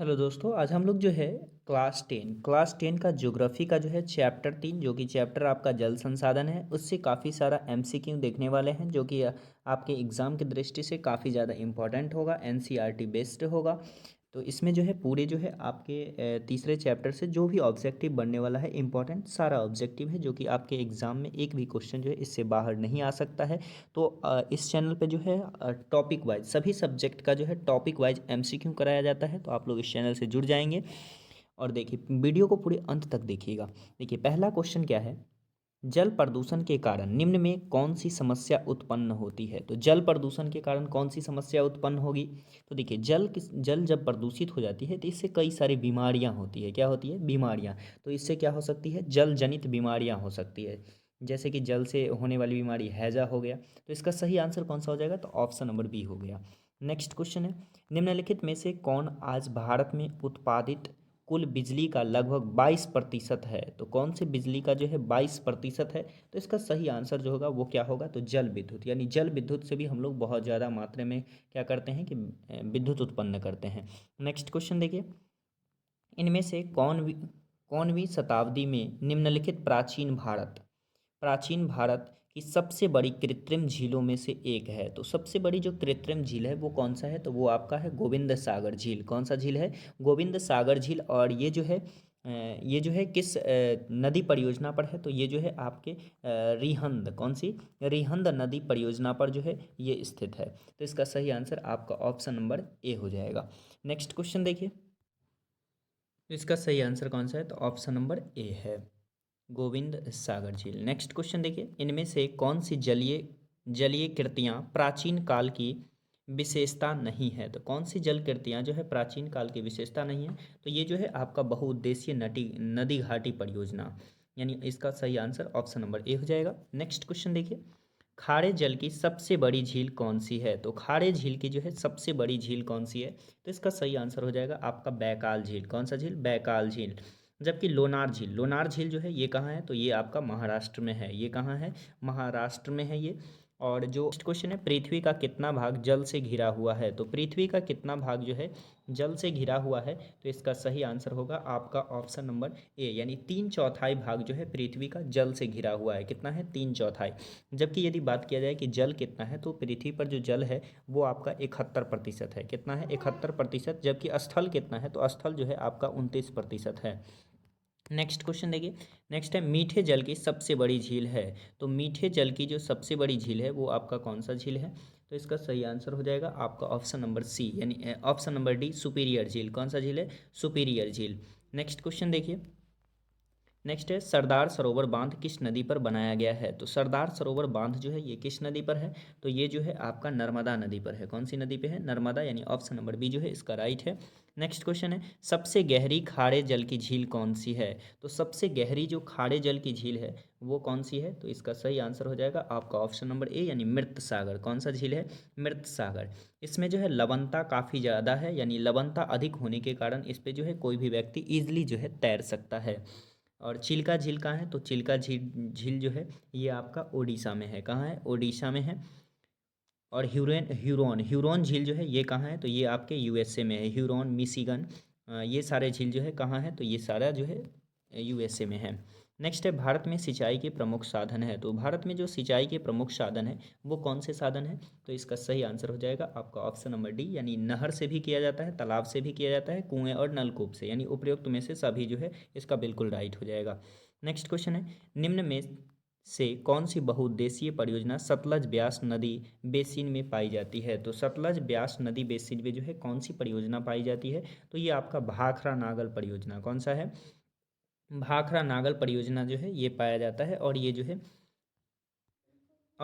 Hello दोस्तों, आज हम लोग जो है क्लास टेन का ज्योग्राफी का जो है चैप्टर 3 जो कि चैप्टर आपका जल संसाधन है, उससे काफ़ी सारा एमसीक्यू देखने वाले हैं जो कि आपके एग्ज़ाम की दृष्टि से काफ़ी ज़्यादा इम्पोर्टेंट होगा, एनसीईआरटी बेस्ड होगा। तो इसमें जो है पूरे जो है आपके तीसरे चैप्टर से जो भी ऑब्जेक्टिव बनने वाला है, इम्पोर्टेंट सारा ऑब्जेक्टिव है जो कि आपके एग्ज़ाम में एक भी क्वेश्चन जो है इससे बाहर नहीं आ सकता है। तो इस चैनल पे जो है टॉपिक वाइज सभी सब्जेक्ट का जो है टॉपिक वाइज एमसीक्यू कराया जाता है, तो आप लोग इस चैनल से जुड़ जाएंगे। और देखिए वीडियो को पूरे अंत तक देखिएगा। देखिए पहला क्वेश्चन क्या है, जल प्रदूषण के कारण निम्न में कौन सी समस्या उत्पन्न होती है। तो जल प्रदूषण के कारण कौन सी समस्या उत्पन्न होगी। तो देखिए जल जब प्रदूषित हो जाती है तो इससे कई सारी बीमारियां होती है। क्या होती है? बीमारियां। तो इससे क्या हो सकती है? जल जनित बीमारियां हो सकती है, जैसे कि जल से होने वाली बीमारी हैजा हो गया। तो इसका सही आंसर कौन सा हो जाएगा? तो ऑप्शन नंबर बी हो गया। नेक्स्ट क्वेश्चन है, निम्नलिखित में से कौन आज भारत में उत्पादित कुल बिजली का लगभग 22% है। तो कौन से बिजली का जो है 22% है? तो इसका सही आंसर जो होगा वो क्या होगा? तो जल विद्युत, यानी जल विद्युत से भी हम लोग बहुत ज़्यादा मात्रा में क्या करते हैं कि विद्युत उत्पन्न करते हैं। नेक्स्ट क्वेश्चन देखिए, इनमें से कौनवीं शताब्दी में निम्नलिखित प्राचीन भारत की सबसे बड़ी कृत्रिम झीलों में से एक है। तो सबसे बड़ी जो कृत्रिम झील है वो कौन सा है? तो वो आपका है गोविंद सागर झील। कौन सा झील है? गोविंद सागर झील। और ये जो है किस नदी परियोजना पर है? तो ये जो है आपके रिहंद, कौन सी? रिहंद नदी परियोजना पर जो है ये स्थित है। तो इसका सही आंसर आपका ऑप्शन नंबर ए हो जाएगा। नेक्स्ट क्वेश्चन देखिए, तो इसका सही आंसर कौन सा है? तो ऑप्शन नंबर ए है, गोविंद सागर झील। नेक्स्ट क्वेश्चन देखिए, इनमें से कौन सी जलीय जलीय कृतियाँ प्राचीन काल की विशेषता नहीं है। तो कौन सी जल कृतियाँ जो है प्राचीन काल की विशेषता नहीं है? तो ये जो है आपका बहुउद्देशीय नदी घाटी परियोजना, यानी इसका सही आंसर ऑप्शन नंबर ए हो जाएगा। नेक्स्ट क्वेश्चन देखिए, खारे जल की सबसे बड़ी झील कौन सी है। तो खारे झील की जो है सबसे बड़ी झील कौन सी है? तो इसका सही आंसर हो जाएगा आपका बैकाल झील। कौन सा झील? बैकाल झील। जबकि लोनार झील जो है ये कहाँ है? तो ये आपका महाराष्ट्र में है। ये कहाँ है? महाराष्ट्र में है ये। और जो नेक्स्ट क्वेश्चन है, पृथ्वी का कितना भाग जल से घिरा हुआ है। तो पृथ्वी का कितना भाग जो है जल से घिरा हुआ है? तो इसका सही आंसर होगा आपका ऑप्शन नंबर ए, यानी 3/4 भाग जो है पृथ्वी का जल से घिरा हुआ है। कितना है? 3/4। जबकि यदि बात किया जाए कि जल कितना है, तो पृथ्वी पर जो जल है वो आपका 71% है। कितना है? 71%। जबकि स्थल कितना है? तो स्थल जो है आपका 29% है। नेक्स्ट क्वेश्चन देखिए, नेक्स्ट है, मीठे जल की सबसे बड़ी झील है। तो मीठे जल की जो सबसे बड़ी झील है वो आपका कौन सा झील है? तो इसका सही आंसर हो जाएगा आपका ऑप्शन नंबर सी, यानी ऑप्शन नंबर डी, सुपीरियर झील। कौन सा झील है? सुपीरियर झील। नेक्स्ट क्वेश्चन देखिए, नेक्स्ट है, सरदार सरोवर बांध किस नदी पर बनाया गया है। तो सरदार सरोवर बांध जो है ये किस नदी पर है? तो ये जो है आपका नर्मदा नदी पर है। कौन सी नदी पे है? नर्मदा, यानी ऑप्शन नंबर बी जो है इसका राइट है। नेक्स्ट क्वेश्चन है, सबसे गहरी खारे जल की झील कौन सी है। तो सबसे गहरी जो खारे जल की झील है वो कौन सी है? तो इसका सही आंसर हो जाएगा आपका ऑप्शन नंबर ए, यानी मृत सागर। कौन सा झील है? मृत सागर। इसमें जो है लवणता काफ़ी ज़्यादा है, यानी लवणता अधिक होने के कारण इस पर जो है कोई भी व्यक्ति ईजिली जो है तैर सकता है। और चिल्का झील कहाँ है? तो चिल्का झील झील जो है ये आपका ओडिशा में है। कहाँ है? ओडिशा में है। और ह्यूरोन झील जो है ये कहाँ है? तो ये आपके यूएसए में है। ह्यूरोन, मिशिगन, ये सारे झील जो है कहाँ है? तो ये सारा जो है यूएसए में है। नेक्स्ट है, भारत में सिंचाई के प्रमुख साधन है। तो भारत में जो सिंचाई के प्रमुख साधन है वो कौन से साधन है? तो इसका सही आंसर हो जाएगा आपका ऑप्शन नंबर डी, यानी नहर से भी किया जाता है, तालाब से भी किया जाता है, कुएं और नलकूप से, यानी उपयुक्त में से सभी जो है इसका बिल्कुल राइट हो जाएगा। नेक्स्ट क्वेश्चन है, निम्न में से कौन सी बहुउद्देशीय परियोजना सतलज ब्यास नदी बेसिन में पाई जाती है। तो सतलज ब्यास नदी बेसिन में जो है कौन सी परियोजना पाई जाती है? तो ये आपका भाखड़ा नागल परियोजना। कौन सा है? भाखड़ा नागल परियोजना जो है ये पाया जाता है। और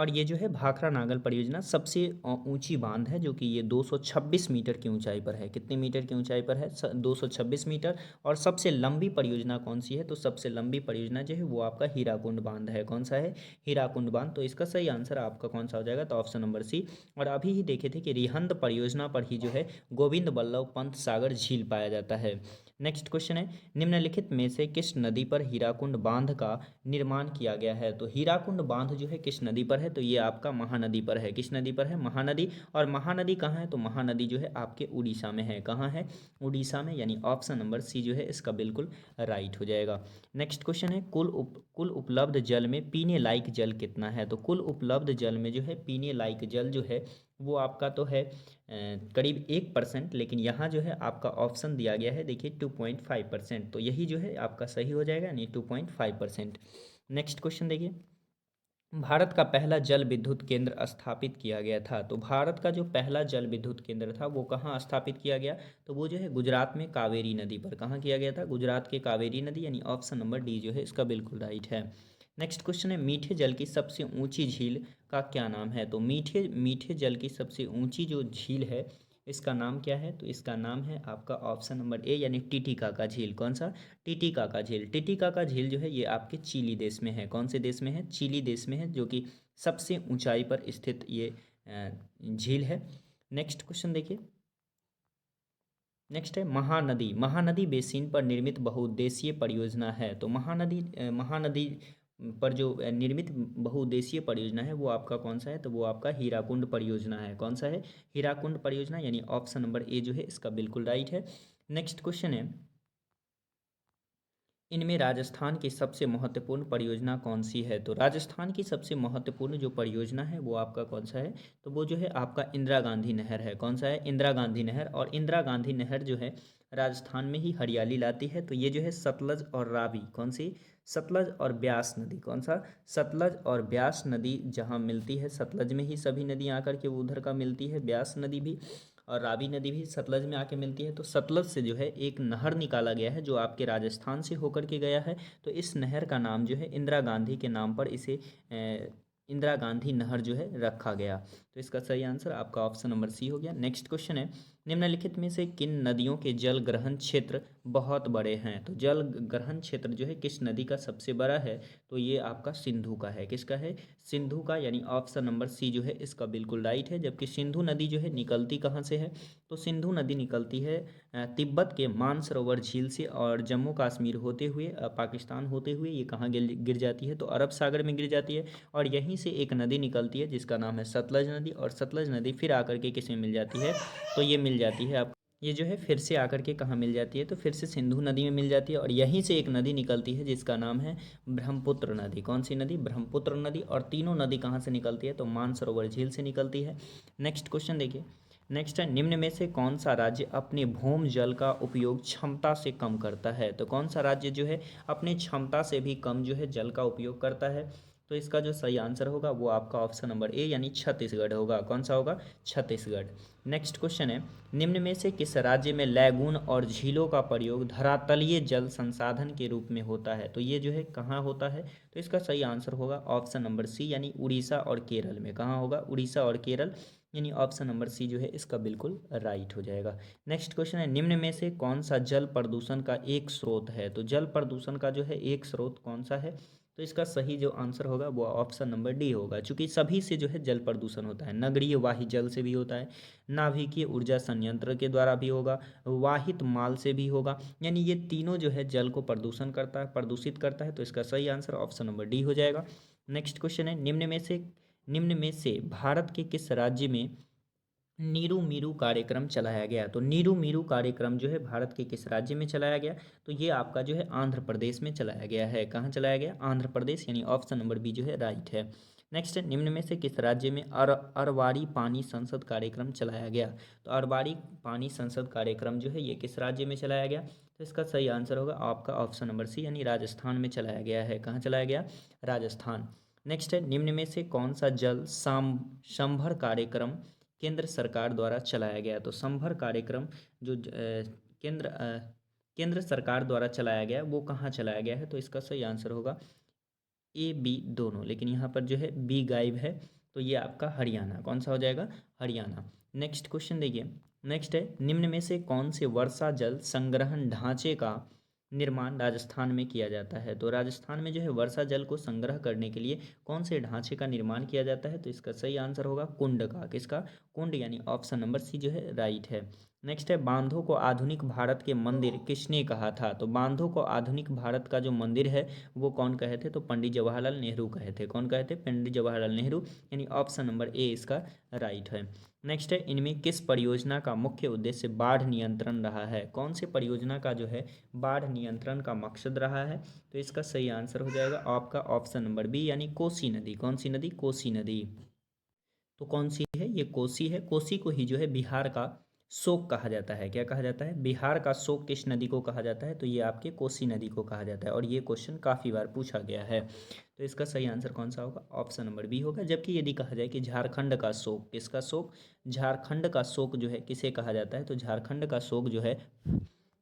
ये जो है भाखड़ा नागल परियोजना सबसे ऊंची बांध है, जो कि ये 226 मीटर की ऊंचाई पर है। कितने मीटर की ऊंचाई पर है? 226 मीटर। और सबसे लंबी परियोजना कौन सी है? तो सबसे लंबी परियोजना जो है वो आपका हीराकुंड बांध है। कौन सा है? हीराकुंड बांध। तो इसका सही आंसर आपका कौन सा हो जाएगा? तो ऑप्शन नंबर सी। और अभी ही देखे थे कि रिहंद परियोजना पर ही जो है गोविंद बल्लभ पंत सागर झील पाया जाता है। नेक्स्ट क्वेश्चन है, निम्नलिखित में से किस नदी पर हीराकुंड बांध का निर्माण किया गया है? तो हीराकुंड बांध जो है किस नदी पर है? तो ये आपका महानदी पर है। किस नदी पर है? महानदी। और महानदी कहाँ है? तो महानदी जो है आपके उड़ीसा में है। कहाँ है? उड़ीसा में, यानी ऑप्शन नंबर सी जो है इसका बिल्कुल राइट हो जाएगा। नेक्स्ट क्वेश्चन है, कुल उपलब्ध जल में पीने लायक जल कितना है? तो कुल उपलब्ध जल में जो है पीने लायक जल जो है वो आपका तो है करीब 1%, लेकिन यहाँ जो है आपका ऑप्शन दिया गया है, देखिए 2.5%, तो यही जो है आपका सही हो जाएगा, यानी 2.5%। नेक्स्ट क्वेश्चन देखिए, भारत का पहला जल विद्युत केंद्र स्थापित किया गया था। तो भारत का जो पहला जल विद्युत केंद्र था वो कहाँ स्थापित किया गया? तो वो जो है गुजरात में कावेरी नदी पर। कहाँ किया गया था? गुजरात के कावेरी नदी, यानी ऑप्शन नंबर डी जो है इसका बिल्कुल राइट है। नेक्स्ट क्वेश्चन है, मीठे जल की सबसे ऊंची झील का क्या नाम है? तो मीठे मीठे जल की सबसे ऊंची जो झील है इसका नाम क्या है? तो इसका नाम है आपका ऑप्शन नंबर ए, यानी टिटिकाका झील। कौन सा? टिटिकाका झील। टिटिकाका झील जो है ये आपके चिली देश में है। कौन से देश में है? चिली देश में है, जो कि सबसे ऊंचाई पर स्थित ये झील है। नेक्स्ट क्वेश्चन देखिए, नेक्स्ट है, महानदी महानदी बेसिन पर निर्मित बहुउद्देशीय परियोजना है। तो महानदी पर जो निर्मित बहुउद्देशीय परियोजना है वो आपका कौन सा है? तो वो आपका हीराकुंड परियोजना है। कौन सा है? हीराकुंड परियोजना, यानी ऑप्शन नंबर ए जो है इसका बिल्कुल राइट है। नेक्स्ट क्वेश्चन है, इनमें राजस्थान की सबसे महत्वपूर्ण परियोजना कौन सी है? तो राजस्थान की सबसे महत्वपूर्ण जो परियोजना है वो आपका कौन सा है? तो वो जो है आपका इंदिरा गांधी नहर है। कौन सा है? इंदिरा गांधी नहर। और इंदिरा गांधी नहर जो है राजस्थान में ही हरियाली लाती है। तो ये जो है सतलज और रावी, कौन सी? सतलज और ब्यास नदी। कौन सा? सतलज और ब्यास नदी जहाँ मिलती है, सतलज में ही सभी नदियाँ आकर के उधर का मिलती है, ब्यास नदी भी और रावी नदी भी सतलज में आके मिलती है। तो सतलज से जो है एक नहर निकाला गया है जो आपके राजस्थान से होकर के गया है। तो इस नहर का नाम जो है इंदिरा गांधी के नाम पर इसे इंदिरा गांधी नहर जो है रखा गया। तो इसका सही आंसर आपका ऑप्शन नंबर सी हो गया। नेक्स्ट क्वेश्चन है, निम्नलिखित में से किन नदियों के जल ग्रहण क्षेत्र बहुत बड़े हैं? तो जल ग्रहण क्षेत्र जो है किस नदी का सबसे बड़ा है? तो ये आपका सिंधु का है। किसका है? सिंधु का, यानी ऑप्शन नंबर सी जो है इसका बिल्कुल राइट है। जबकि सिंधु नदी जो है निकलती कहाँ से है? तो सिंधु नदी निकलती है तिब्बत के मानसरोवर झील से, और जम्मू कश्मीर होते हुए पाकिस्तान होते हुए ये कहाँ गिर जाती है? तो अरब सागर में गिर जाती है। और यहीं से एक नदी निकलती है जिसका नाम है सतलज नदी, और सतलज नदी फिर आकर के किसमें मिल जाती है? तो ये मिल जाती है आप, ये जो है फिर से आकर के कहाँ मिल जाती है? तो फिर से सिंधु नदी में मिल जाती है। और यहीं से एक नदी निकलती है जिसका नाम है ब्रह्मपुत्र नदी। कौन सी नदी? ब्रह्मपुत्र नदी। और तीनों नदी कहाँ से निकलती है? तो मानसरोवर झील से निकलती है। नेक्स्ट क्वेश्चन देखिए, नेक्स्ट है, निम्न में से कौन सा राज्य अपने भूम जल का उपयोग क्षमता से कम करता है? तो कौन सा राज्य जो है अपने क्षमता से भी कम जो है जल का उपयोग करता है? तो इसका जो सही आंसर होगा वो आपका ऑप्शन नंबर ए, यानी छत्तीसगढ़ होगा। कौन सा होगा? छत्तीसगढ़। नेक्स्ट क्वेश्चन है, निम्न में से किस राज्य में लैगून और झीलों का प्रयोग धरातलीय जल संसाधन के रूप में होता है? तो ये जो है कहाँ होता है? तो इसका सही आंसर होगा ऑप्शन नंबर सी, यानी उड़ीसा और केरल में। कहाँ होगा? उड़ीसा और केरल, यानी ऑप्शन नंबर सी जो है इसका बिल्कुल राइट हो जाएगा। नेक्स्ट क्वेश्चन है, निम्न में से कौन सा जल प्रदूषण का एक स्रोत है? तो जल प्रदूषण का जो है एक स्रोत कौन सा है? तो इसका सही जो आंसर होगा वो ऑप्शन नंबर डी होगा, क्योंकि सभी से जो है जल प्रदूषण होता है। नगरीय वाही जल से भी होता है, नाभिकीय ऊर्जा संयंत्र के द्वारा भी होगा, वाहित माल से भी होगा, यानी ये तीनों जो है जल को प्रदूषित करता है। तो इसका सही आंसर ऑप्शन नंबर डी हो जाएगा। नेक्स्ट क्वेश्चन है, निम्न में से भारत के किस राज्य में नीरू मीरू कार्यक्रम चलाया गया? तो नीरू मीरू कार्यक्रम जो है भारत के किस राज्य में चलाया गया? तो ये आपका जो है आंध्र प्रदेश में चलाया गया है। कहाँ चलाया गया? आंध्र प्रदेश, यानी ऑप्शन नंबर बी जो है राइट है। नेक्स्ट है, निम्न में से किस राज्य में अरवारी पानी संसद कार्यक्रम चलाया गया? तो अरवारी पानी संसद कार्यक्रम जो है ये किस राज्य में चलाया गया? तो इसका सही आंसर होगा आपका ऑप्शन नंबर सी, यानी राजस्थान में चलाया गया है। कहाँ चलाया गया? राजस्थान। नेक्स्ट है, निम्न में से कौन सा जल संभर कार्यक्रम केंद्र सरकार द्वारा चलाया गया? तो संभर कार्यक्रम जो केंद्र सरकार द्वारा चलाया गया वो कहाँ चलाया गया है? तो इसका सही आंसर होगा ए बी दोनों, लेकिन यहाँ पर जो है बी गायब है। तो ये आपका हरियाणा, कौन सा हो जाएगा? हरियाणा। नेक्स्ट क्वेश्चन देखिए, नेक्स्ट है, निम्न में से कौन से वर्षा जल संग्रहण ढांचे का निर्माण राजस्थान में किया जाता है? तो राजस्थान में जो है वर्षा जल को संग्रह करने के लिए कौन से ढांचे का निर्माण किया जाता है? तो इसका सही आंसर होगा कुंड का। किसका? कुंड, यानी ऑप्शन नंबर सी जो है राइट है। नेक्स्ट है बांधों को आधुनिक भारत के मंदिर किसने कहा था? तो बांधों को आधुनिक भारत का जो मंदिर है वो कौन कहे थे? तो पंडित जवाहरलाल नेहरू कहे थे। कौन कहे थे? पंडित जवाहरलाल नेहरू, यानी ऑप्शन नंबर ए इसका राइट है। नेक्स्ट है इनमें किस परियोजना का मुख्य उद्देश्य बाढ़ नियंत्रण रहा है? कौन सी परियोजना का जो है बाढ़ नियंत्रण का मकसद रहा है? तो इसका सही आंसर हो जाएगा आपका ऑप्शन नंबर बी, यानी कोसी नदी। कौन सी नदी? कोसी नदी। तो कौन सी है? ये कोसी है। कोसी को ही जो है बिहार का शोक कहा जाता है। क्या कहा जाता है? बिहार का शोक किस नदी को कहा जाता है? तो ये आपके कोसी नदी को कहा जाता है, और ये क्वेश्चन काफ़ी बार पूछा गया है। तो इसका सही आंसर कौन सा होगा? ऑप्शन नंबर बी होगा। जबकि यदि कहा जाए कि झारखंड का शोक, किसका शोक? झारखंड का शोक जो है किसे कहा जाता है? तो झारखंड का शोक जो है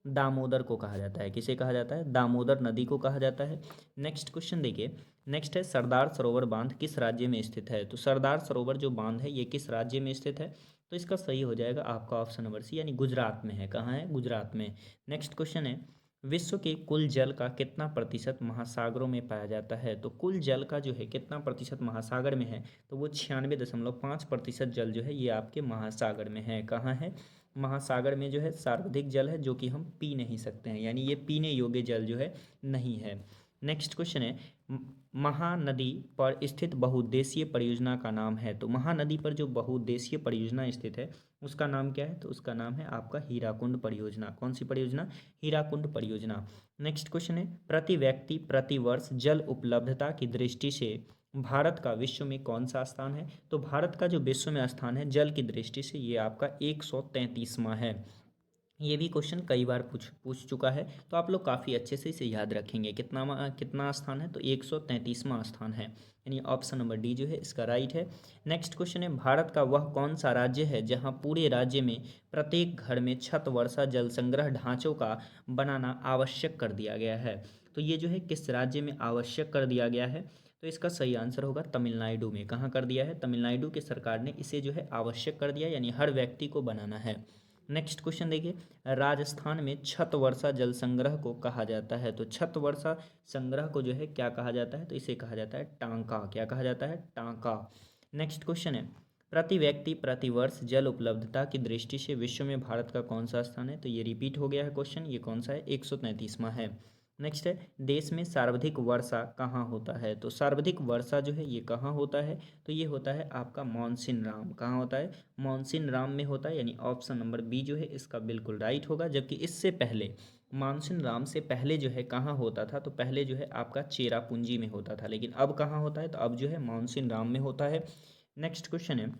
दामोदर को कहा जाता है। किसे कहा जाता है? दामोदर नदी को कहा जाता है। नेक्स्ट क्वेश्चन देखिए। नेक्स्ट है सरदार सरोवर बांध किस राज्य में स्थित है? तो सरदार सरोवर जो बांध है ये किस राज्य में स्थित है? तो इसका सही हो जाएगा आपका ऑप्शन नंबर सी, यानी गुजरात में है। कहाँ है? गुजरात में। नेक्स्ट क्वेश्चन है विश्व के कुल जल का कितना प्रतिशत महासागरों में पाया जाता है? तो कुल जल का जो है कितना प्रतिशत महासागर में है? तो वो 96.5% जल जो है ये आपके महासागर में है। कहाँ है? महासागर में जो है सर्वाधिक जल है जो कि हम पी नहीं सकते हैं, यानी ये पीने योग्य जल जो है नहीं है। नेक्स्ट क्वेश्चन है महानदी पर स्थित बहुउद्देशीय परियोजना का नाम है? तो महानदी पर जो बहुउद्देशीय परियोजना स्थित है उसका नाम क्या है? तो उसका नाम है आपका हीराकुंड परियोजना। कौन सी परियोजना? हीराकुंड परियोजना। नेक्स्ट क्वेश्चन है प्रति व्यक्ति प्रति वर्ष जल उपलब्धता की दृष्टि से भारत का विश्व में कौन सा स्थान है? तो भारत का जो विश्व में स्थान है जल की दृष्टि से ये आपका 133वां है। ये भी क्वेश्चन कई बार पूछ चुका है, तो आप लोग काफ़ी अच्छे से इसे याद रखेंगे। कितना स्थान है? तो 133वां स्थान है, यानी ऑप्शन नंबर डी जो है इसका राइट है। नेक्स्ट क्वेश्चन है भारत का वह कौन सा राज्य है जहां पूरे राज्य में प्रत्येक घर में छत वर्षा जल संग्रह ढांचों का बनाना आवश्यक कर दिया गया है? तो ये जो है किस राज्य में आवश्यक कर दिया गया है? तो इसका सही आंसर होगा तमिलनाडु में। कहाँ कर दिया है? तमिलनाडु की सरकार ने इसे जो है आवश्यक कर दिया, यानी हर व्यक्ति को बनाना है। नेक्स्ट क्वेश्चन देखिए राजस्थान में छत वर्षा जल संग्रह को कहा जाता है? तो छत वर्षा संग्रह को जो है क्या कहा जाता है? तो इसे कहा जाता है टांका। क्या कहा जाता है? टांका। नेक्स्ट क्वेश्चन है प्रति व्यक्ति प्रति वर्ष जल उपलब्धता की दृष्टि से विश्व में भारत का कौन सा स्थान है? तो ये रिपीट हो गया है क्वेश्चन। ये कौन सा है? 133वां है। नेक्स्ट है देश में सर्वाधिक वर्षा कहाँ होता है? तो सर्वाधिक वर्षा जो है ये कहाँ होता है? तो ये होता है आपका मानसीन राम। कहाँ होता है? मानसीन राम में होता है, यानी ऑप्शन नंबर बी जो है इसका बिल्कुल राइट होगा। जबकि इससे पहले मानसून राम से पहले जो है कहाँ होता था? तो पहले जो है आपका चेरापूंजी में होता था, लेकिन अब कहाँ होता है? तो अब जो है मानसून राम में होता है। नेक्स्ट क्वेश्चन है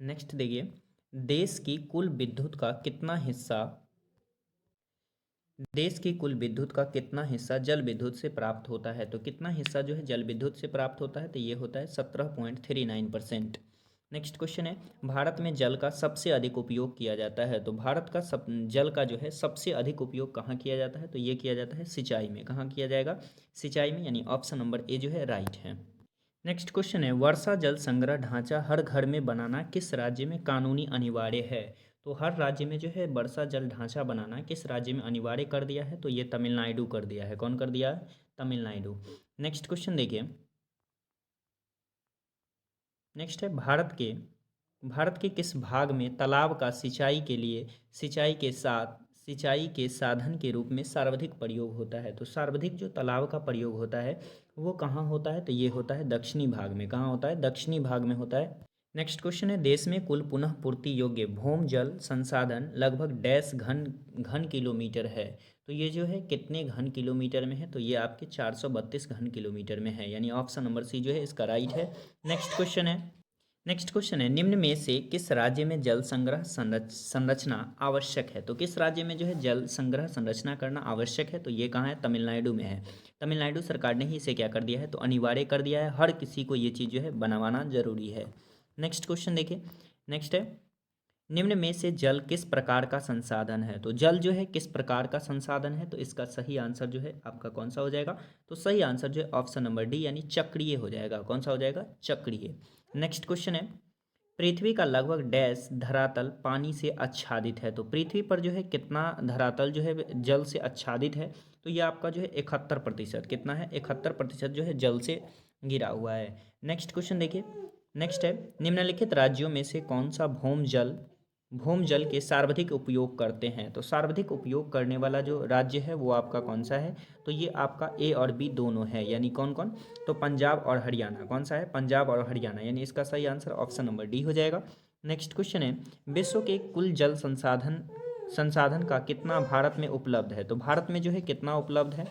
नेक्स्ट देखिए देश की कुल विद्युत का कितना हिस्सा देश की कुल विद्युत का कितना हिस्सा जल विद्युत से प्राप्त होता है? तो कितना हिस्सा जो है जल विद्युत से प्राप्त होता है? तो ये होता है 17.39%। नेक्स्ट क्वेश्चन है भारत में जल का सबसे अधिक उपयोग किया जाता है? तो भारत का जल का जो है सबसे अधिक उपयोग कहाँ किया जाता है? तो ये किया जाता है सिंचाई में। कहाँ किया जाएगा? सिंचाई में, यानी ऑप्शन नंबर ए जो है राइट है। नेक्स्ट क्वेश्चन है वर्षा जल संग्रह ढांचा हर घर में बनाना किस राज्य में कानूनी अनिवार्य है? तो हर राज्य में जो है वर्षा जल ढांचा बनाना किस राज्य में अनिवार्य कर दिया है? तो ये तमिलनाडु कर दिया है। कौन कर दिया है? तमिलनाडु। नेक्स्ट क्वेश्चन देखिए नेक्स्ट है भारत के किस भाग में तालाब का सिंचाई के साधन के रूप में सर्वाधिक प्रयोग होता है? तो सर्वाधिक जो तालाब का प्रयोग होता है वो कहाँ होता है? तो ये होता है दक्षिणी भाग में। कहाँ होता है? दक्षिणी भाग में होता है। नेक्स्ट क्वेश्चन है देश में कुल पुनः पूर्ति योग्य भूम जल संसाधन लगभग डैश घन घन किलोमीटर है? तो ये जो है कितने घन किलोमीटर में है? तो ये आपके 432 घन किलोमीटर में है, यानी ऑप्शन नंबर सी जो है इसका राइट है। नेक्स्ट क्वेश्चन है निम्न में से किस राज्य में जल संग्रह संरचना आवश्यक है? तो किस राज्य में जो है जल संग्रह संरचना करना आवश्यक है? तो ये कहाँ है? तमिलनाडु में है। तमिलनाडु सरकार ने ही इसे क्या कर दिया है? तो अनिवार्य कर दिया है। हर किसी को ये चीज़ जो है बनवाना जरूरी है। नेक्स्ट क्वेश्चन देखिए नेक्स्ट है निम्न में से जल किस प्रकार का संसाधन है? तो जल जो है किस प्रकार का संसाधन है? तो इसका सही आंसर जो है आपका कौन सा हो जाएगा? तो सही आंसर जो है ऑप्शन नंबर डी, यानी चक्रीय हो जाएगा। कौन सा हो जाएगा? चक्रीय। नेक्स्ट क्वेश्चन है पृथ्वी का लगभग डैश धरातल पानी से आच्छादित है? तो पृथ्वी पर जो है कितना धरातल जो है जल से आच्छादित है? तो ये आपका जो है 71%। कितना है? 71% जो है जल से घिरा हुआ है। नेक्स्ट क्वेश्चन देखिए नेक्स्ट है निम्नलिखित राज्यों में से कौन सा भौम जल भूम जल के सर्वाधिक उपयोग करते हैं? तो सर्वाधिक उपयोग करने वाला जो राज्य है वो आपका कौन सा है? तो ये आपका ए और बी दोनों है, यानी कौन कौन? तो पंजाब और हरियाणा। कौन सा है? पंजाब और हरियाणा, यानी इसका सही आंसर ऑप्शन नंबर डी हो जाएगा। नेक्स्ट क्वेश्चन है, विश्व के कुल जल संसाधन संसाधन का कितना भारत में उपलब्ध है? तो भारत में जो है कितना उपलब्ध है?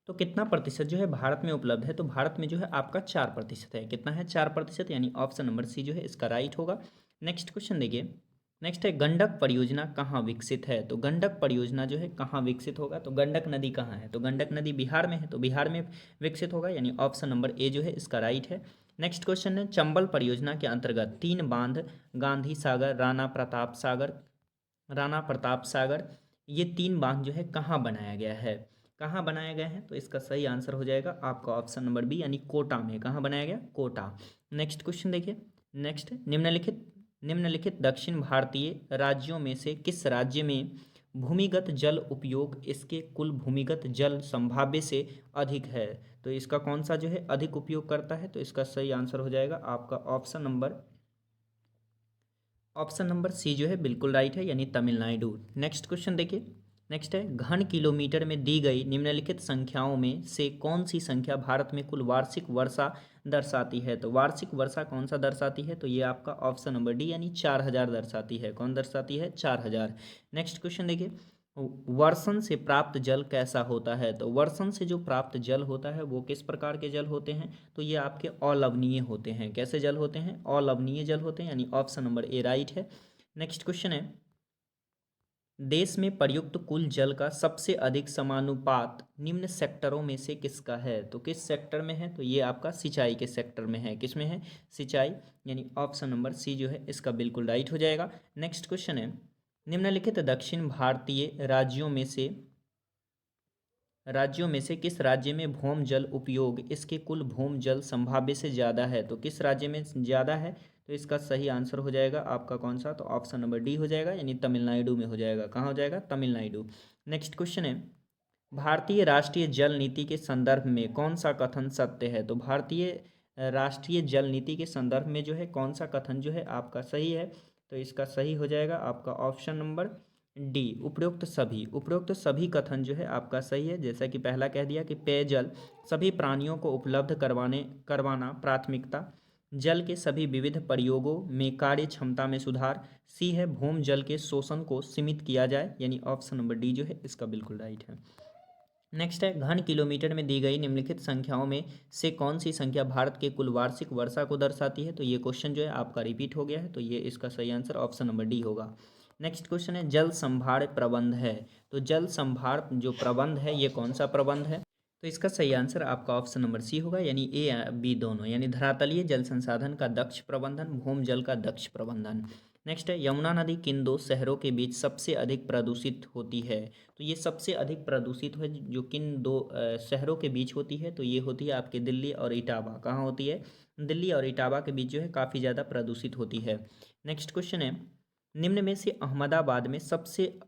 तो कितना प्रतिशत जो है भारत में उपलब्ध है? तो भारत में जो है आपका 4% है। कितना है? 4%, यानी ऑप्शन नंबर सी जो है इसका राइट होगा। नेक्स्ट क्वेश्चन देखिए, नेक्स्ट है, गंडक परियोजना कहाँ विकसित है? तो गंडक परियोजना जो है कहाँ विकसित होगा? तो गंडक नदी कहाँ है? तो गंडक नदी बिहार में है, तो बिहार में विकसित होगा, यानी ऑप्शन नंबर ए जो है इसका राइट है। नेक्स्ट क्वेश्चन है, चंबल परियोजना के अंतर्गत 3 बांध, गांधी सागर, राणा प्रताप सागर, ये 3 बांध जो है कहाँ बनाया गया है? कहाँ बनाया गया है? तो इसका सही आंसर हो जाएगा आपका ऑप्शन नंबर बी, यानी कोटा में। कहाँ बनाया गया? कोटा। नेक्स्ट क्वेश्चन देखिए, नेक्स्ट, निम्नलिखित दक्षिण भारतीय राज्यों में से किस राज्य में भूमिगत जल उपयोग इसके कुल भूमिगत जल संभाव्य से अधिक है? तो इसका कौन सा जो है अधिक उपयोग करता है? तो इसका सही आंसर हो जाएगा आपका ऑप्शन नंबर सी जो है बिल्कुल राइट है, यानी तमिलनाडु। नेक्स्ट क्वेश्चन देखिए, नेक्स्ट है, घन किलोमीटर में दी गई निम्नलिखित संख्याओं में से कौन सी संख्या भारत में कुल वार्षिक वर्षा दर्शाती है? तो वार्षिक वर्षा कौन सा दर्शाती है? तो ये आपका ऑप्शन नंबर डी, यानी 4000 दर्शाती है। कौन दर्शाती है? 4000। नेक्स्ट क्वेश्चन देखिए, वर्षण से प्राप्त जल कैसा होता है? तो वर्षण से जो प्राप्त जल होता है वो किस प्रकार के जल होते हैं? तो ये आपके अलवणीय होते हैं। कैसे जल होते हैं? अलवणीय जल होते हैं, यानी ऑप्शन नंबर ए राइट है। नेक्स्ट क्वेश्चन है, देश में प्रयुक्त कुल जल का सबसे अधिक समानुपात निम्न सेक्टरों में से किसका है? तो किस सेक्टर में है? तो ये आपका सिंचाई के सेक्टर में है। किस में है? सिंचाई, यानी ऑप्शन नंबर सी जो है इसका बिल्कुल राइट हो जाएगा। नेक्स्ट क्वेश्चन है, निम्नलिखित दक्षिण भारतीय राज्यों में से किस राज्य में भूम जल उपयोग इसके कुल भूम जल संभाव्य से ज़्यादा है? तो किस राज्य में ज़्यादा है? तो इसका सही आंसर हो जाएगा आपका कौन सा? तो ऑप्शन नंबर डी हो जाएगा, यानी तमिलनाडु में हो जाएगा। कहाँ हो जाएगा? तमिलनाडु। नेक्स्ट क्वेश्चन है, भारतीय राष्ट्रीय जल नीति के संदर्भ में कौन सा कथन सत्य है? तो भारतीय राष्ट्रीय जल नीति के संदर्भ में जो है कौन सा कथन जो है आपका सही है? तो इसका सही हो जाएगा आपका ऑप्शन नंबर डी, उपरोक्त सभी कथन जो है आपका सही है। जैसा कि पहला कह दिया कि पेयजल सभी प्राणियों को उपलब्ध करवाना प्राथमिकता, जल के सभी विविध प्रयोगों में कार्य क्षमता में सुधार, सी है भूम जल के शोषण को सीमित किया जाए, यानी ऑप्शन नंबर डी जो है इसका बिल्कुल राइट है। नेक्स्ट है, घन किलोमीटर में दी गई निम्नलिखित संख्याओं में से कौन सी संख्या भारत के कुल वार्षिक वर्षा को दर्शाती है? तो ये क्वेश्चन जो है आपका रिपीट हो गया है, तो ये इसका सही आंसर ऑप्शन नंबर डी होगा। नेक्स्ट क्वेश्चन है, जल संभार प्रबंध है। तो जल संभार जो प्रबंध है ये कौन सा प्रबंध है? तो इसका सही आंसर आपका ऑप्शन नंबर सी होगा, यानी ए बी दोनों, यानी धरातलीय जल संसाधन का दक्ष प्रबंधन, भूम जल का दक्ष प्रबंधन। नेक्स्ट है, यमुना नदी किन 2 शहरों के बीच सबसे अधिक प्रदूषित होती है? तो ये सबसे अधिक प्रदूषित है जो किन 2 शहरों के बीच होती है? तो ये होती है आपके दिल्ली और इटावा। कहाँ होती है? दिल्ली और इटावा के बीच जो है काफ़ी ज़्यादा प्रदूषित होती है। नेक्स्ट क्वेश्चन है, निम्न में से अहमदाबाद में सबसे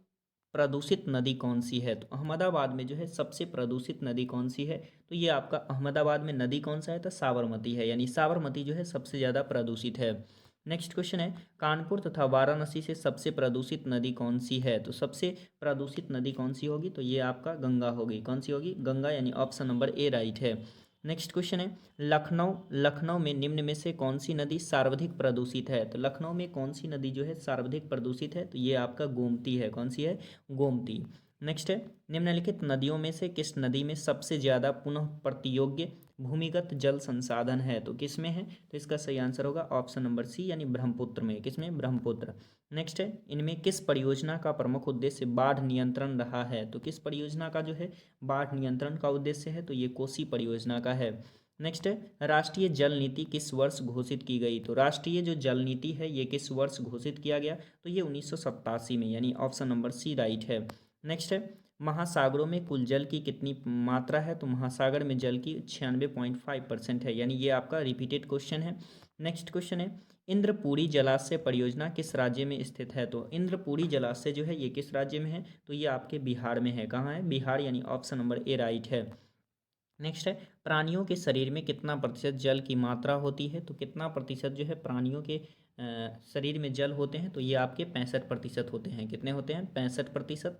प्रदूषित नदी कौन सी है? तो अहमदाबाद में जो है सबसे प्रदूषित नदी कौन सी है? तो ये आपका अहमदाबाद में नदी कौन सा है? तो साबरमती है, यानी साबरमती जो है सबसे ज़्यादा प्रदूषित है। नेक्स्ट क्वेश्चन है, कानपुर तथा वाराणसी से सबसे प्रदूषित नदी कौन सी है? तो सबसे प्रदूषित नदी कौन सी होगी? तो ये आपका गंगा होगी। कौन सी होगी? गंगा, यानी ऑप्शन नंबर ए राइट है। नेक्स्ट क्वेश्चन है, लखनऊ में निम्न में से कौन सी नदी सर्वाधिक प्रदूषित है? तो लखनऊ में कौन सी नदी जो है सर्वाधिक प्रदूषित है? तो ये आपका गोमती है। कौन सी है? गोमती। नेक्स्ट है, निम्नलिखित नदियों में से किस नदी में सबसे ज़्यादा पुनः प्रतियोग्य भूमिगत जल संसाधन है? तो किस में है? तो इसका सही आंसर होगा ऑप्शन नंबर सी, यानी ब्रह्मपुत्र में। किस में? ब्रह्मपुत्र। नेक्स्ट है, इनमें किस परियोजना का प्रमुख उद्देश्य बाढ़ नियंत्रण रहा है? तो किस परियोजना का जो है बाढ़ नियंत्रण का उद्देश्य है? तो ये कोसी परियोजना का है। नेक्स्ट है, राष्ट्रीय जल नीति किस वर्ष घोषित की गई? तो राष्ट्रीय जो जल नीति है ये किस वर्ष घोषित किया गया? तो ये 1987 में, यानी ऑप्शन नंबर सी राइट है। नेक्स्ट है, महासागरों में कुल जल की कितनी मात्रा है? तो महासागर में जल की 96.5% है, यानी ये आपका रिपीटेड क्वेश्चन है। नेक्स्ट क्वेश्चन है, इंद्रपुरी जलाशय परियोजना किस राज्य में स्थित है? तो इंद्रपुरी जलाशय जो है ये किस राज्य में है? तो ये आपके बिहार में है। कहाँ है? बिहार, यानी ऑप्शन नंबर ए राइट है। नेक्स्ट है, प्राणियों के शरीर में कितना प्रतिशत जल की मात्रा होती है? तो कितना प्रतिशत जो है प्राणियों के शरीर में जल होते हैं तो ये आपके 65% होते हैं। कितने होते हैं? 65%।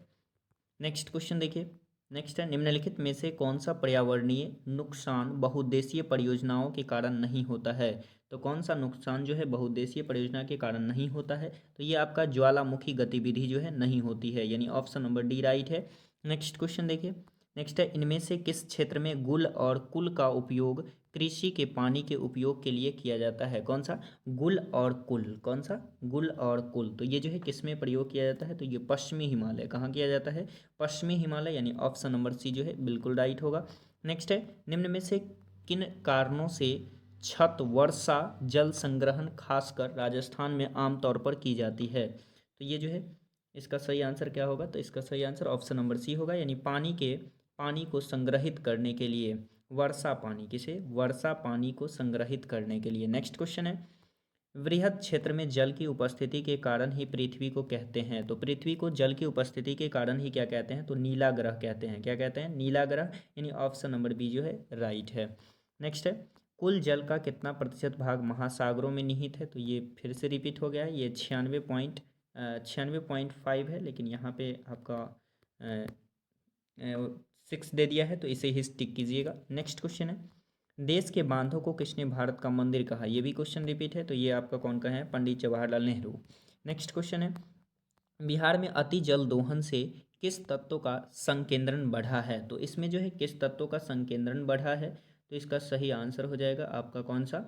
नेक्स्ट क्वेश्चन देखिए। नेक्स्ट है, निम्नलिखित में से कौन सा पर्यावरणीय नुकसान बहुउद्देशीय परियोजनाओं के कारण नहीं होता है? तो कौन सा नुकसान जो है बहुउद्देशीय परियोजना के कारण नहीं होता है? तो ये आपका ज्वालामुखी गतिविधि जो है नहीं होती है, यानी ऑप्शन नंबर डी राइट है। नेक्स्ट क्वेश्चन देखिए। नेक्स्ट है, इनमें से किस क्षेत्र में गुल और कुल का उपयोग कृषि के पानी के उपयोग के लिए किया जाता है? कौन सा? गुल और कुल। कौन सा? गुल और कुल। तो ये जो है किस में प्रयोग किया जाता है? तो ये पश्चिमी हिमालय। कहाँ किया जाता है? पश्चिमी हिमालय, यानी ऑप्शन नंबर सी जो है बिल्कुल राइट होगा। नेक्स्ट है, निम्न में से किन कारणों से छत वर्षा जल संग्रहण खासकर राजस्थान में आमतौर पर की जाती है? तो ये जो है इसका सही आंसर क्या होगा? तो इसका सही आंसर ऑप्शन नंबर सी होगा, यानी पानी को संग्रहित करने के लिए। वर्षा पानी, किसे? वर्षा पानी को संग्रहित करने के लिए। नेक्स्ट क्वेश्चन है, वृहद क्षेत्र में जल की उपस्थिति के कारण ही पृथ्वी को कहते हैं। तो पृथ्वी को जल की उपस्थिति के कारण ही क्या कहते हैं? तो नीला ग्रह कहते हैं। क्या कहते हैं? नीला ग्रह, यानी ऑप्शन नंबर बी जो है राइट है। नेक्स्ट है, कुल जल का कितना प्रतिशत भाग महासागरों में निहित है? तो ये फिर से रिपीट हो गया है। ये 96.5 है, लेकिन यहाँ पे आपका 6 दे दिया है, तो इसे ही स्टिक कीजिएगा। नेक्स्ट क्वेश्चन है, देश के बांधों को किसने भारत का मंदिर कहा? ये भी क्वेश्चन रिपीट है, तो ये आपका कौन का है? पंडित जवाहरलाल नेहरू। नेक्स्ट क्वेश्चन है, बिहार में अति जल दोहन से किस तत्व का संकेंद्रण बढ़ा है? तो इसमें जो है किस तत्व का संकेंद्रण बढ़ा है? तो इसका सही आंसर हो जाएगा आपका कौन सा?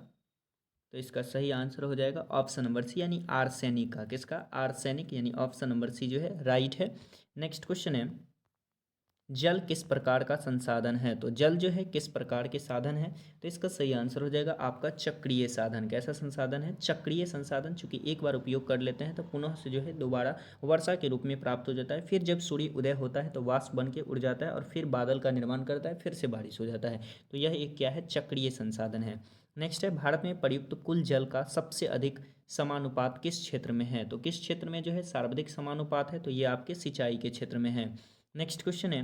तो इसका सही आंसर हो जाएगा ऑप्शन नंबर सी, यानी आर्सेनिक का। किसका? आर्सेनिक, यानी ऑप्शन नंबर सी जो है राइट है। नेक्स्ट क्वेश्चन है, जल किस प्रकार का संसाधन है? तो जल जो है किस प्रकार के साधन है? तो इसका सही आंसर हो जाएगा आपका चक्रीय साधन। कैसा संसाधन है? चक्रीय संसाधन। चूंकि एक बार उपयोग कर लेते हैं तो पुनः से जो है दोबारा वर्षा के रूप में प्राप्त हो जाता है। फिर जब सूर्य उदय होता है तो वाष्प बन के उड़ जाता है और फिर बादल का निर्माण करता है, फिर से बारिश हो जाता है। तो यह एक क्या है? चक्रीय संसाधन है। नेक्स्ट है, भारत में प्रयुक्त कुल जल का सबसे अधिक समानुपात किस क्षेत्र में है? तो किस क्षेत्र में जो है सर्वाधिक समानुपात है? तो ये आपके सिंचाई के क्षेत्र में है। नेक्स्ट क्वेश्चन है,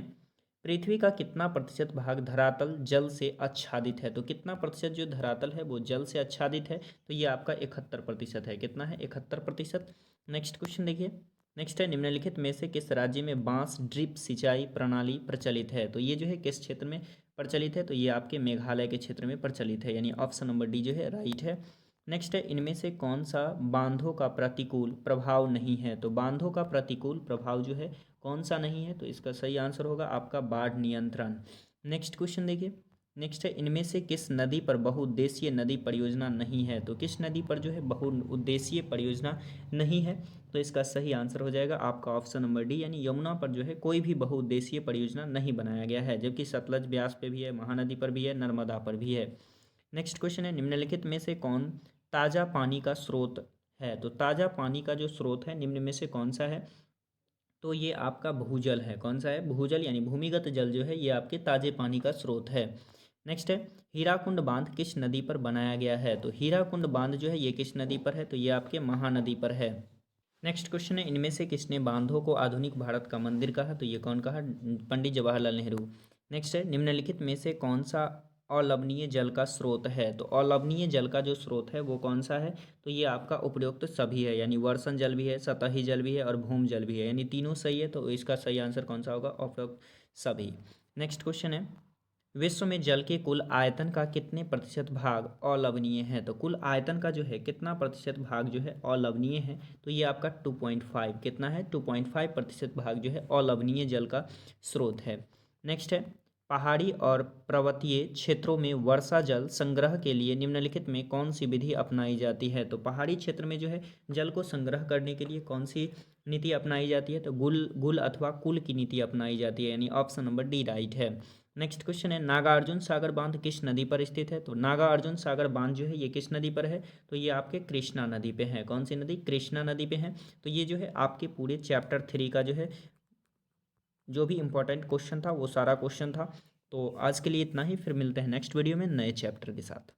पृथ्वी का कितना प्रतिशत भाग धरातल जल से आच्छादित है? तो कितना प्रतिशत जो धरातल है वो जल से आच्छादित है? तो ये आपका 71% है। कितना है? 71%। नेक्स्ट क्वेश्चन देखिए। नेक्स्ट है, निम्नलिखित में से किस राज्य में बांस ड्रिप सिंचाई प्रणाली प्रचलित है? तो ये जो है किस क्षेत्र में प्रचलित है? तो ये आपके मेघालय के क्षेत्र में प्रचलित है, यानी ऑप्शन नंबर डी जो है राइट है। नेक्स्ट है, इनमें से कौन सा बांधों का प्रतिकूल प्रभाव नहीं है? तो बांधों का प्रतिकूल प्रभाव जो है कौन सा नहीं है? तो इसका सही आंसर होगा आपका बाढ़ नियंत्रण। नेक्स्ट क्वेश्चन देखिए। नेक्स्ट है, इनमें से किस नदी पर बहुउद्देशीय नदी परियोजना नहीं है? तो किस नदी पर जो है बहुउद्देशीय परियोजना नहीं है? तो इसका सही आंसर हो जाएगा आपका ऑप्शन नंबर डी, यानी यमुना पर जो है कोई भी बहुउद्देशीय परियोजना नहीं बनाया गया है, जबकि सतलज ब्यास पे भी है, महानदी पर भी है, नर्मदा पर भी है। नेक्स्ट क्वेश्चन है, निम्नलिखित में से कौन ताज़ा पानी का स्रोत है? तो ताज़ा पानी का जो स्रोत है निम्न में से कौन सा है? तो ये आपका भूजल है। कौन सा है? भूजल, यानी भूमिगत जल जो है ये आपके ताज़े पानी का स्रोत है। नेक्स्ट है, हीराकुंड बांध किस नदी पर बनाया गया है? तो हीराकुंड बांध जो है ये किस नदी पर है? तो ये आपके महानदी पर है। नेक्स्ट क्वेश्चन है, इनमें से किसने बांधों को आधुनिक भारत का मंदिर कहा? तो ये कौन कहा? पंडित जवाहरलाल नेहरू। नेक्स्ट है, निम्नलिखित में से कौन सा अलवणीय जल का स्रोत है? तो अलवणीय जल का जो स्रोत है वो कौन सा है? तो ये आपका उपरोक्त सभी है, यानी वर्षण जल भी है, सतही जल भी है और भूम जल भी है, यानी तीनों सही है। तो इसका सही आंसर कौन सा होगा? उपरोक्त सभी। नेक्स्ट क्वेश्चन है, विश्व में जल के कुल आयतन का कितने प्रतिशत भाग अलवणीय है? तो कुल आयतन का जो है कितना प्रतिशत भाग जो है अलवणीय है? तो ये आपका 2.5। कितना है? 2.5% भाग जो है अलवणीय जल का स्रोत है। नेक्स्ट है, पहाड़ी और पर्वतीय क्षेत्रों में वर्षा जल संग्रह के लिए निम्नलिखित में कौन सी विधि अपनाई जाती है? तो पहाड़ी क्षेत्र में जो है जल को संग्रह करने के लिए कौन सी नीति अपनाई जाती है? तो गुल अथवा कुल की नीति अपनाई जाती है, यानी ऑप्शन नंबर डी राइट है। नेक्स्ट क्वेश्चन है, नागार्जुन सागर बांध किस नदी पर स्थित है? तो नागार्जुन सागर बांध जो है ये किस नदी पर है? तो ये आपके कृष्णा नदी पे है। कौन सी नदी? कृष्णा नदी पे है। तो ये जो है आपके पूरे चैप्टर 3 का जो है जो भी इंपॉर्टेंट क्वेश्चन था वो सारा क्वेश्चन था। तो आज के लिए इतना ही, फिर मिलते हैं नेक्स्ट वीडियो में नए चैप्टर के साथ।